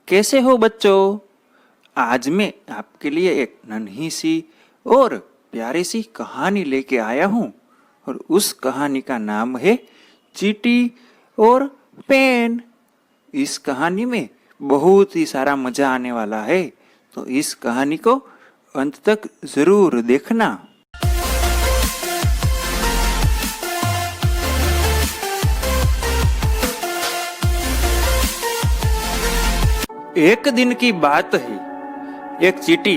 कैसे हो बच्चों? आज मैं आपके लिए एक नन्ही सी और प्यारी सी कहानी लेके आया हूँ और उस कहानी का नाम है चींटी और पेन। इस कहानी में बहुत ही सारा मजा आने वाला है, तो इस कहानी को अंत तक जरूर देखना। एक दिन की बात है, एक चींटी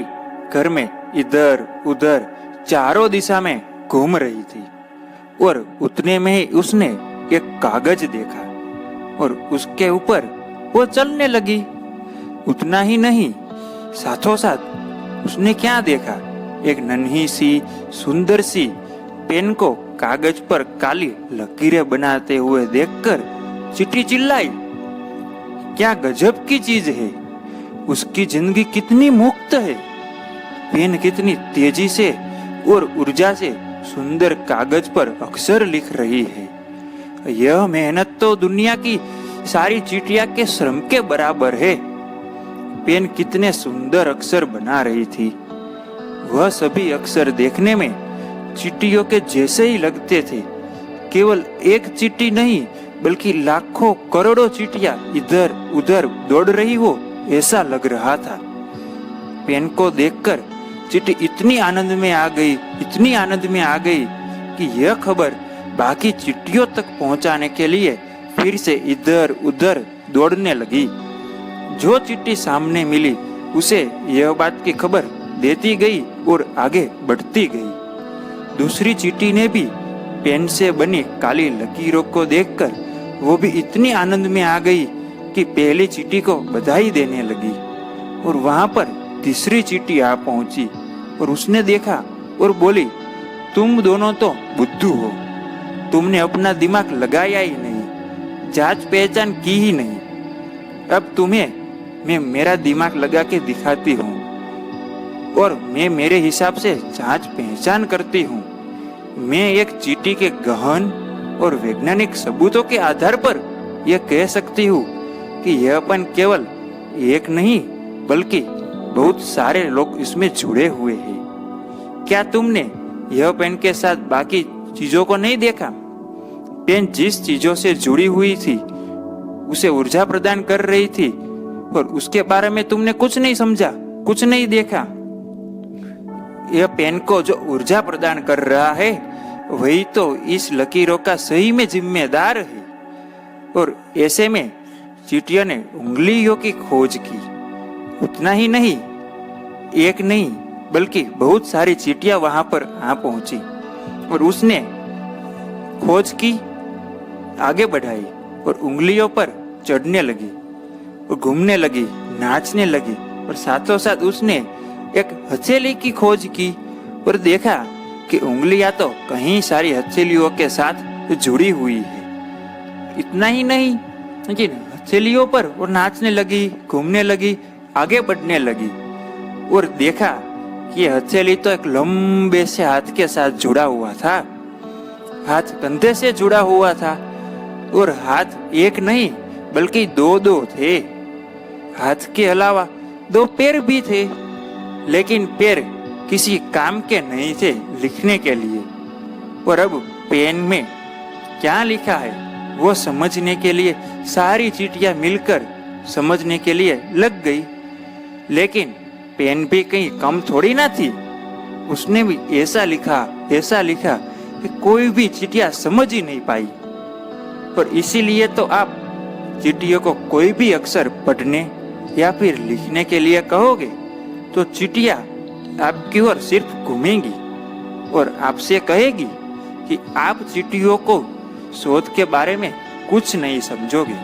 घर में इधर उधर चारों दिशा में घूम रही थी और उतने में ही उसने एक कागज देखा और उसके ऊपर वो चलने लगी। उतना ही नहीं, साथों साथ उसने क्या देखा, एक नन्ही सी सुंदर सी पेन को कागज पर काली लकीरें बनाते हुए देखकर चींटी चिल्लाई, क्या गजब की चीज है, उसकी जिंदगी कितनी मुक्त है। पेन कितनी तेजी से और ऊर्जा से सुंदर कागज पर अक्षर लिख रही है। यह मेहनत तो दुनिया की सारी चींटियां के श्रम के बराबर है। पेन कितने सुंदर अक्षर बना रही थी। वह सभी अक्षर देखने में चींटियों के जैसे ही लगते थे। केवल एक चींटी नहीं, बल्कि लाखों करोड़ों चींटियां इधर उधर दौड़ रही हो ऐसा लग रहा था। पेन को देखकर चींटी इतनी आनंद में आ गई, इतनी आनंद में आ गई कि यह खबर बाकी चींटियों तक पहुंचाने के लिए फिर से इधर उधर दौड़ने लगी। जो चींटी सामने मिली उसे यह बात की खबर देती गई और आगे बढ़ती गई। दूसरी चींटी ने भी पेन से बनी काली लकीरों को देखकर वो भी इतनी आनंद में आ गई कि पहली चींटी को बधाई देने लगी। और वहां पर तीसरी चींटी आ पहुंची और उसने देखा और बोली, तुम दोनों तो बुद्धू हो, तुमने अपना दिमाग लगाया ही नहीं, जांच पहचान की ही नहीं। अब तुम्हें मैं मेरा दिमाग लगा के दिखाती हूँ और मैं मेरे हिसाब से जांच पहचान करती हूँ। मैं एक चींटी के गहन और वैज्ञानिक सबूतों के आधार पर यह कह सकती हूँ कि यह पेन केवल एक नहीं बल्कि बहुत सारे लोग इसमें जुड़े हुए हैं। क्या तुमने यह पेन के साथ बाकी चीजों को नहीं देखा? पेन जिस चीजों से जुड़ी हुई थी उसे ऊर्जा प्रदान कर रही थी और उसके बारे में तुमने कुछ नहीं समझा, कुछ नहीं देखा। यह पेन को जो ऊर्जा प्रदान कर रहा है वही तो इस लकीरों का सही में जिम्मेदार है। और ऐसे में चींटियों ने उंगलियों की खोज की। उतना ही नहीं, एक नहीं बल्कि बहुत सारी चींटियां वहां पर आ पहुंची और उसने खोज की, आगे बढ़ाई और उंगलियों पर चढ़ने लगी और घूमने लगी, नाचने लगी। और साथों साथ उसने एक हथेली की खोज की और देखा कि उंगलियां तो कहीं सारी हथेलियों के साथ जुड़ी हुई है। इतना ही नहीं, लेकिन हथेलियों पर वो नाचने लगी, घूमने लगी, आगे बढ़ने लगी और देखा कि हथेली तो एक लंबे से हाथ के साथ जुड़ा हुआ था। हाथ कंधे से जुड़ा हुआ था और हाथ एक नहीं बल्कि दो दो थे। हाथ के अलावा दो पैर भी थे, लेकिन पैर किसी काम के नहीं थे लिखने के लिए। और अब पेन में क्या लिखा है वो समझने के लिए सारी चींटियां मिलकर समझने के लिए लग गई। लेकिन पेन भी कहीं कम थोड़ी ना थी, उसने भी ऐसा लिखा कि कोई भी चींटियां समझ ही नहीं पाई। और इसीलिए तो आप चींटियों को कोई भी अक्षर पढ़ने या फिर लिखने के लिए कहोगे तो चींटियां आपकी ओर सिर्फ घूमेंगी और आपसे कहेगी कि आप चींटियों को शोध के बारे में कुछ नहीं समझोगे।